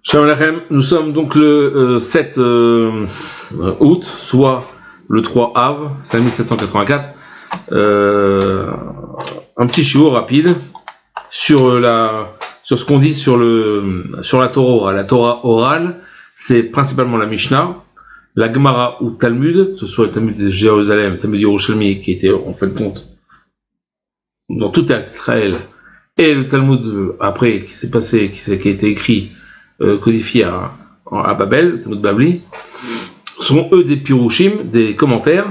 Shalom Aleichem, nous sommes donc le 7 août, soit le 3 Av, 5784. Un petit shiur rapide sur ce qu'on dit sur la Torah orale. La Torah orale, c'est principalement la Mishnah, la Gemara ou Talmud, que ce soit le Talmud de Jérusalem, le Talmud de Yerushalmi, qui était en fin de compte dans tout Israël, et le Talmud après qui s'est passé, qui a été écrit, codifié à Babel, le Talmud Babli, sont eux des pirushim, des commentaires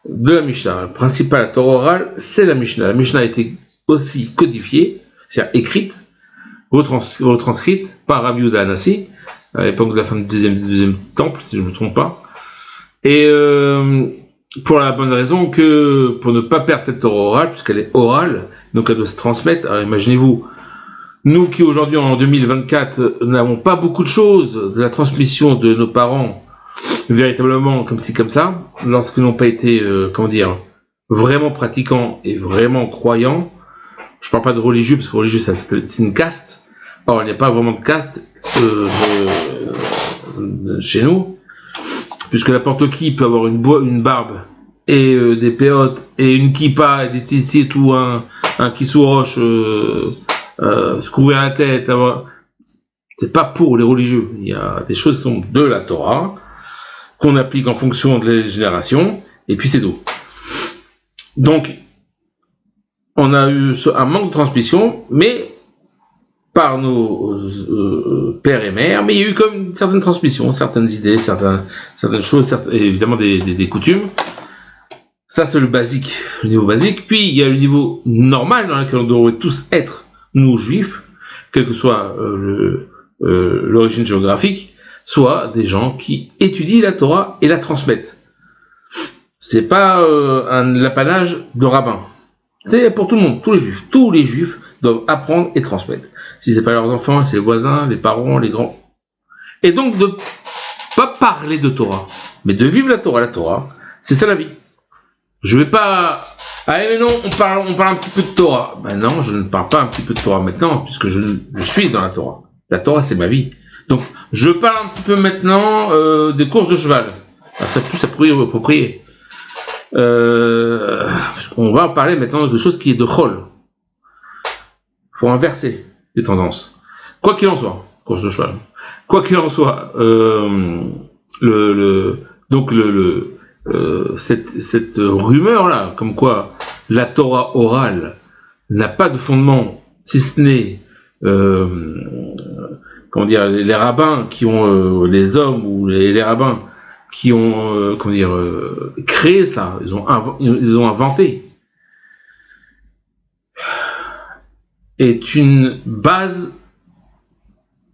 de la Mishnah. Le principal, la Torah orale, c'est la Mishnah. La Mishnah a été aussi codifiée, c'est-à-dire écrite, retranscrite par Rabbi Yehuda Hanassi, à l'époque de la fin du deuxième temple, si je ne me trompe pas. Et pour la bonne raison que, pour ne pas perdre cette Torah orale, puisqu'elle est orale, donc elle doit se transmettre. Alors imaginez-vous, nous qui aujourd'hui en 2024 n'avons pas beaucoup de choses de la transmission de nos parents, véritablement comme ci comme ça, lorsqu'ils n'ont pas été, vraiment pratiquants et vraiment croyants. Je parle pas de religieux, parce que religieux c'est une caste. Or il n'y a pas vraiment de caste chez nous, puisque n'importe qui peut avoir une barbe et des péotes et une kippa et des tzitzit et tout, un kissouroche, se couvrir la tête. C'est pas pour les religieux. Il y a des choses qui sont de la Torah qu'on applique en fonction de les générations, et puis c'est tout. Donc on a eu un manque de transmission, mais par nos pères et mères, mais il y a eu comme une certaine transmission, certaines idées, certaines choses, évidemment des coutumes. Ça c'est le basique, le niveau basique. Puis il y a le niveau normal dans lequel on devrait tous être, nous juifs, quelle que soit l'origine géographique, soit des gens qui étudient la Torah et la transmettent. C'est pas l'apanage de rabbins. C'est pour tout le monde, tous les juifs doivent apprendre et transmettre. Si c'est pas leurs enfants, c'est les voisins, les parents, les grands. Et donc de pas parler de Torah, mais de vivre la Torah, c'est ça la vie. Je vais pas, allez mais non, on parle un petit peu de Torah. Ben non, je ne parle pas un petit peu de Torah maintenant, puisque je suis dans la Torah. La Torah c'est ma vie. Donc je parle un petit peu maintenant des courses de cheval. Ça serait plus approprié. On va parler maintenant de quelque chose qui est de chol. Faut inverser les tendances. Quoi qu'il en soit, course de cheval. Quoi qu'il en soit, cette rumeur là, comme quoi la Torah orale n'a pas de fondement, si ce n'est les rabbins qui ont les hommes ou les rabbins qui ont créé ça, ils ont inventé, est une base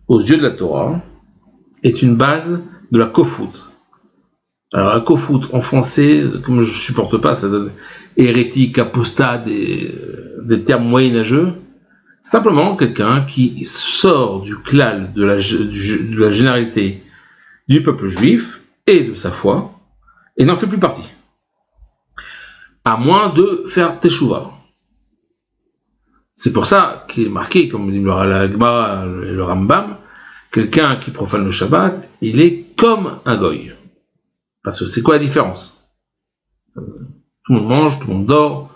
aux yeux de la Torah, est une base de la kofut. Alors la kofut en français, comme je supporte pas, ça donne hérétique, apostat, des termes moyenâgeux. Simplement quelqu'un qui sort du klal, de la généralité du peuple juif et de sa foi, et n'en fait plus partie. À moins de faire teshuva. C'est pour ça qu'il est marqué, comme dit la Gemara et le Rambam, quelqu'un qui profane le Shabbat, il est comme un goy. Parce que c'est quoi la différence? Tout le monde mange, tout le monde dort,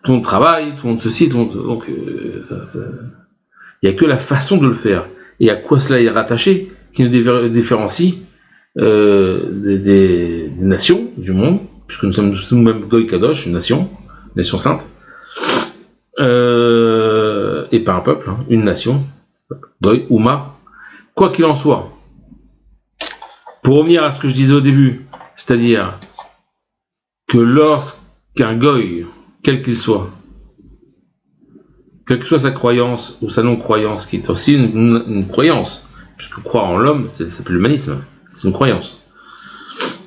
tout le monde travaille, tout le monde ceci, tout le monde... Donc, il n'y a que la façon de le faire. Et à quoi cela est rattaché, qui nous différencie des nations du monde, puisque nous sommes nous-mêmes Goy Kadosh, une nation sainte, et pas un peuple, une nation, Goy, Ouma. Quoi qu'il en soit, pour revenir à ce que je disais au début, c'est-à-dire que lorsqu'un Goy, quel qu'il soit, quelle que soit sa croyance ou sa non-croyance, qui est aussi une croyance, puisque croire en l'homme, ça s'appelle l'humanisme, c'est une croyance.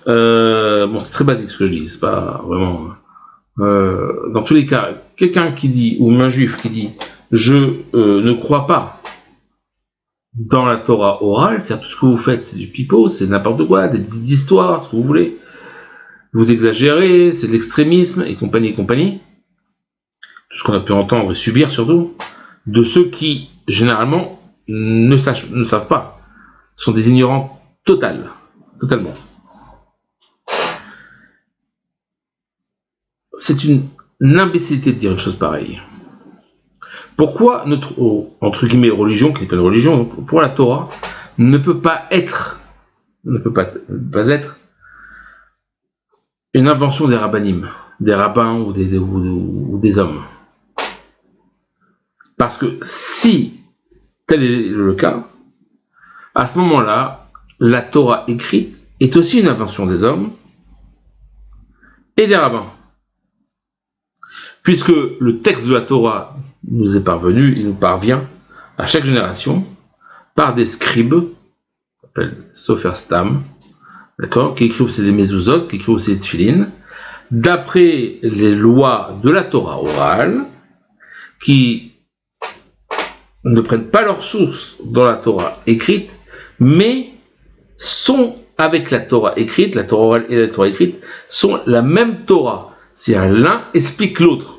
C'est très basique ce que je dis, c'est pas vraiment... dans tous les cas, quelqu'un qui dit, ou un juif qui dit, je ne crois pas dans la Torah orale, c'est-à-dire tout ce que vous faites, c'est du pipeau, c'est n'importe quoi, des histoires, ce que vous voulez, vous exagérez, c'est de l'extrémisme, et compagnie, tout ce qu'on a pu entendre et subir surtout, de ceux qui, généralement, ne savent pas. sont des ignorants totalement. C'est une imbécilité de dire une chose pareille. Pourquoi notre, entre guillemets, religion, qui n'est pas une religion, pour la Torah, ne peut pas être une invention des rabbinim, des rabbins ou des hommes. Parce que si tel est le cas, à ce moment-là, la Torah écrite est aussi une invention des hommes et des rabbins. Puisque le texte de la Torah nous est parvenu, il nous parvient à chaque génération par des scribes, qui s'appellent Sofer Stam, d'accord, qui écrivent aussi des mezuzot, qui écrivent aussi des tefilin, d'après les lois de la Torah orale, qui ne prennent pas leur source dans la Torah écrite, mais sont avec la Torah écrite, la Torah orale et la Torah écrite, sont la même Torah. C'est-à-dire l'un explique l'autre.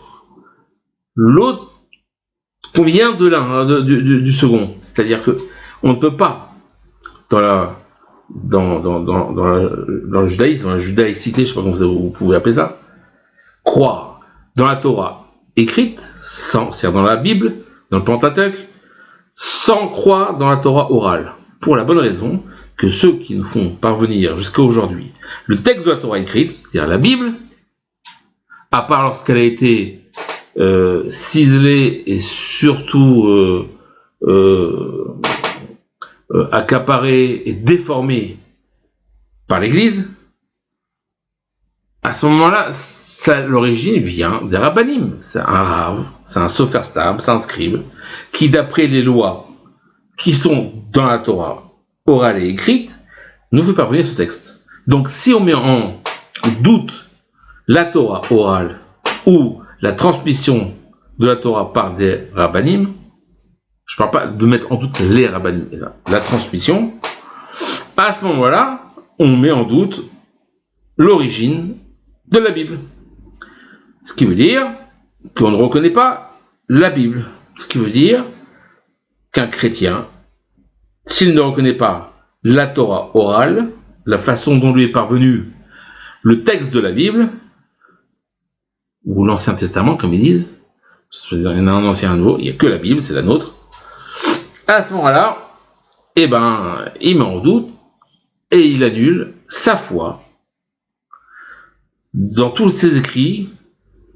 L'autre convient de l'un, du second. C'est-à-dire que on ne peut pas, dans le judaïsme, dans la judaïcité, je ne sais pas comment vous pouvez appeler ça, croire dans la Torah écrite, c'est-à-dire dans la Bible, dans le Pentateuque, sans croire dans la Torah orale. Pour la bonne raison que ceux qui nous font parvenir jusqu'à aujourd'hui le texte de la Torah écrite, c'est-à-dire la Bible, à part lorsqu'elle a été ciselée et surtout accaparée et déformée par l'Église, à ce moment-là, l'origine vient des rabbanim. C'est un rave, c'est un sofer stam, c'est un scribe, qui d'après les lois qui sont dans la Torah orale et écrite, nous fait parvenir ce texte. Donc si on met en doute la Torah orale ou la transmission de la Torah par des rabbanim, je ne parle pas de mettre en doute les rabbanim, la transmission, à ce moment-là, on met en doute l'origine de la Bible. Ce qui veut dire qu'on ne reconnaît pas la Bible. Ce qui veut dire qu'un chrétien, s'il ne reconnaît pas la Torah orale, la façon dont lui est parvenu le texte de la Bible, ou l'Ancien Testament, comme ils disent, il y en a un ancien et un nouveau, il n'y a que la Bible, c'est la nôtre, à ce moment-là, il met en doute et il annule sa foi dans tous ses écrits,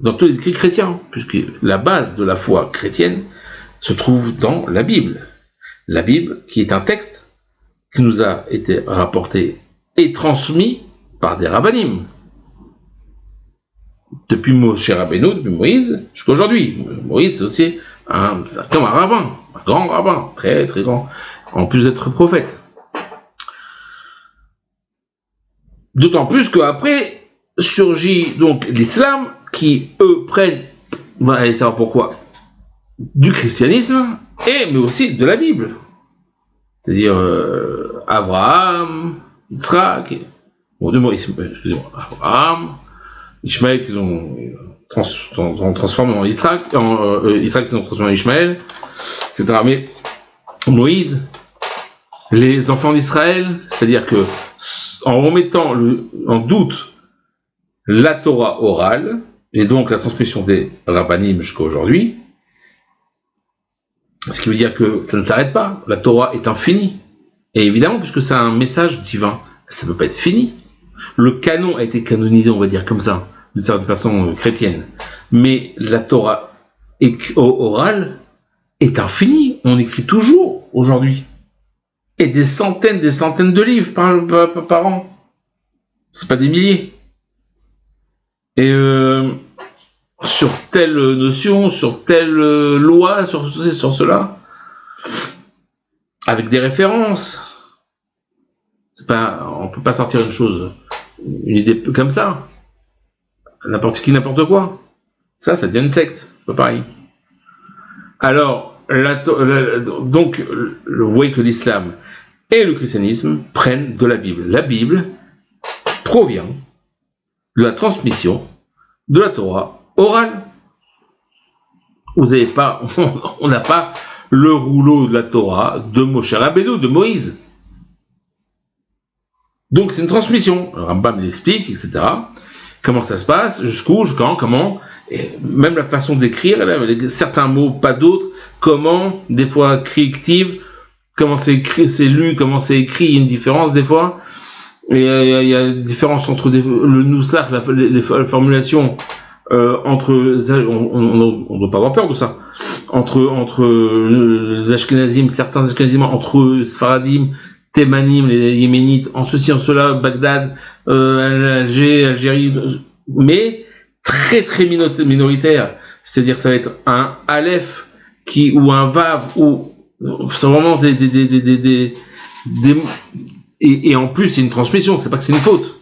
dans tous les écrits chrétiens, puisque la base de la foi chrétienne se trouve dans la Bible. La Bible, qui est un texte qui nous a été rapporté et transmis par des rabbanim. Depuis Moshe Rabbeinu, depuis Moïse, jusqu'à aujourd'hui. Moïse, c'est aussi comme un rabbin, un grand rabbin, très très grand, en plus d'être prophète. D'autant plus qu'après surgit donc l'islam, qui eux prennent, on va aller savoir pourquoi, du christianisme, mais aussi de la Bible. C'est-à-dire Abraham, Yitzhak, Abraham, Ishmaël qu'ils ont transformé en Yitzhak, Yitzhak qu'ils ont transformé en Ishmaël, etc. Mais Moïse, les enfants d'Israël, c'est-à-dire que en remettant en doute la Torah orale, et donc la transmission des rabbanim jusqu'à aujourd'hui, ce qui veut dire que ça ne s'arrête pas, la Torah est infinie. Et évidemment, puisque c'est un message divin, ça ne peut pas être fini. Le canon a été canonisé, on va dire comme ça, d'une certaine façon chrétienne. Mais la Torah orale est infinie. On écrit toujours aujourd'hui. Et des centaines de livres par an. C'est pas des milliers. Et sur telle notion, sur telle loi, sur cela, avec des références. On peut pas sortir une idée comme ça. N'importe qui, n'importe quoi. Ça devient une secte. C'est pas pareil. Alors, donc, vous voyez que l'islam et le christianisme prennent de la Bible. La Bible provient de la transmission de la Torah orale. On n'a pas le rouleau de la Torah de Moshe Rabbeinu, de Moïse. Donc c'est une transmission. Le Rambam l'explique, etc. Comment ça se passe, jusqu'où, quand, comment, et même la façon d'écrire, certains mots, pas d'autres, comment, des fois, corrective, comment c'est écrit, c'est lu, comment c'est écrit, il y a une différence des fois. Et il y a une différence entre le noussach, les formulations, entre, on ne doit pas avoir peur de ça, entre les Ashkenazim, certains Ashkenazim, entre Sfaradim, Thémanim, les Yéménites, en ceci, en cela, Bagdad, Algérie, mais très très minoritaire. C'est-à-dire ça va être un Aleph ou un Vav, ou c'est vraiment et en plus c'est une transmission, c'est pas que c'est une faute.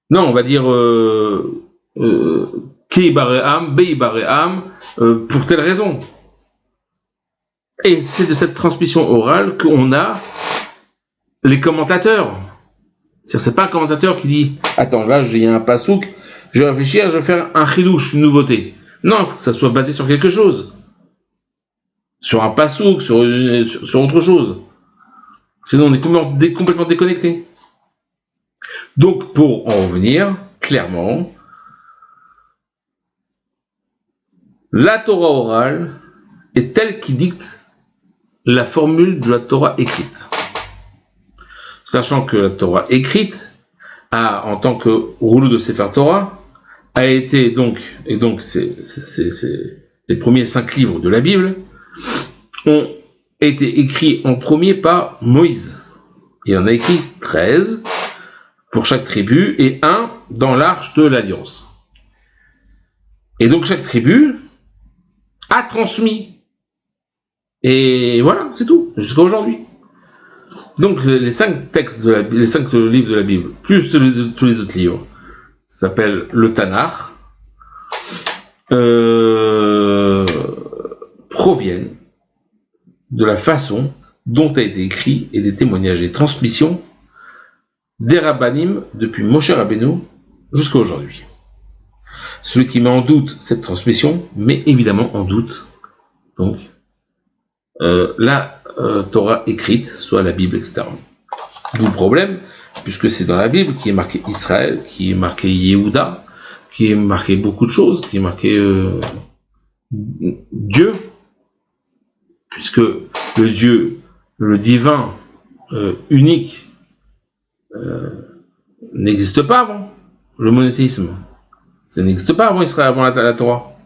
Non, on va dire Ki Baréam, Bei Baréam, pour telle raison. Et c'est de cette transmission orale qu'on a les commentateurs. C'est pas un commentateur qui dit attends, là il y a un pasouk, je vais réfléchir, je vais faire un chidouche, une nouveauté. Non, il faut que ça soit basé sur quelque chose. Sur un pasouk, sur autre chose. Sinon on est complètement déconnecté. Donc pour en revenir, clairement, la Torah orale est telle qui dicte la formule de la Torah écrite. Sachant que la Torah écrite, en tant que rouleau de Sefer Torah, a été donc c'est les premiers 5 livres de la Bible, ont été écrits en premier par Moïse. Il en a écrit 13 pour chaque tribu et 1 dans l'arche de l'Alliance. Et donc chaque tribu a transmis. Et voilà, c'est tout, jusqu'à aujourd'hui. Donc les 5 textes les 5 livres de la Bible, plus tous les autres livres, ça s'appelle le Tanakh, proviennent de la façon dont a été écrit et des témoignages et transmissions des Rabbanim depuis Moshe Rabbeinu jusqu'à aujourd'hui. Celui qui met en doute cette transmission met évidemment en doute donc la Torah écrite, soit la Bible, etc. D'où le problème, puisque c'est dans la Bible qui est marqué Israël, qui est marqué Yehuda, qui est marqué beaucoup de choses, qui est marqué Dieu, puisque le Dieu, le divin, unique, n'existe pas avant le monothéisme. Ça n'existe pas avant Israël, avant la Torah.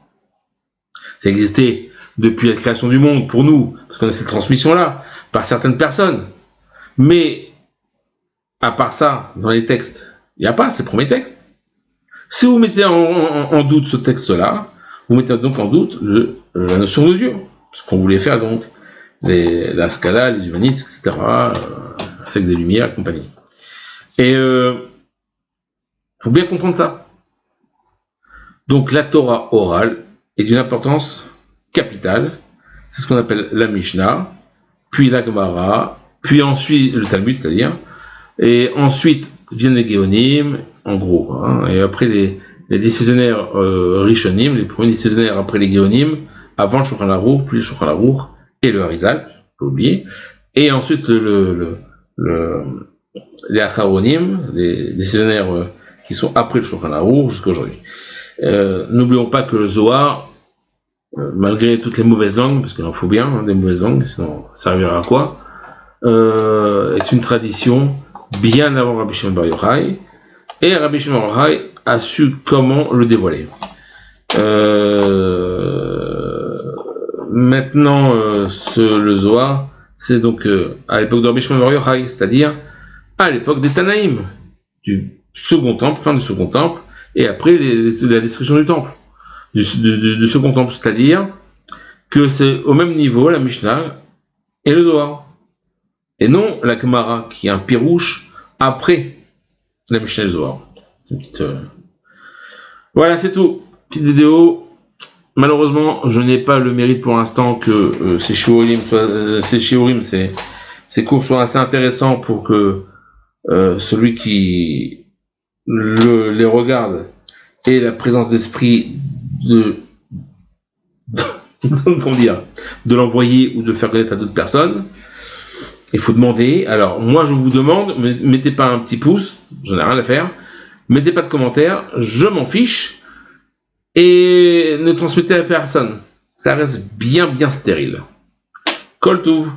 Ça existait depuis la création du monde, pour nous, parce qu'on a cette transmission-là, par certaines personnes. Mais, à part ça, dans les textes, il n'y a pas ces premiers textes. Si vous mettez en doute ce texte-là, vous mettez donc en doute la notion de Dieu. Ce qu'on voulait faire donc, la Scala, les humanistes, etc., le siècle des Lumières, et compagnie. Et faut bien comprendre ça. Donc la Torah orale est d'une importance capitale. C'est ce qu'on appelle la Mishnah, puis la Gemara, puis ensuite le Talmud, c'est-à-dire, et ensuite viennent les Géonim, en gros, hein, et après les décisionnaires Rishonim, les premiers décisionnaires après les Géonim, avant le Shulchan Aruch, puis le Shulchan Aruch et le Harizal, faut pas oublier, et ensuite les Acharonim, les décisionnaires qui sont après le Shulchan Aruch jusqu'à aujourd'hui. N'oublions pas que le Zohar, malgré toutes les mauvaises langues, parce qu'il en faut bien des mauvaises langues, sinon ça servira à quoi, est une tradition bien avant Rabbi Shimon Bar Yochai, et Rabbi Shimon Bar Yochai a su comment le dévoiler. Maintenant, le Zohar, c'est donc à l'époque de Rabbi Shimon Bar Yochai, c'est-à-dire à l'époque des Tanaïm, du second temple, fin du second temple, et après la destruction du temple, du second temple, c'est-à-dire que c'est au même niveau la Mishnah et le Zohar, et non la Gemara qui est un pirouche après la Mishnah et le Zohar. C'est une petite voilà, c'est tout, petite vidéo. Malheureusement, je n'ai pas le mérite pour l'instant que ces shiurim, ces cours soient assez intéressants pour que celui qui les regarde ait la présence d'esprit comment dire, de l'envoyer ou de le faire connaître à d'autres personnes. Il faut demander. Alors, moi, je vous demande, mettez pas un petit pouce, j'en ai rien à faire. Mettez pas de commentaires, je m'en fiche. Et ne transmettez à personne. Ça reste bien, bien stérile. Kol Touv.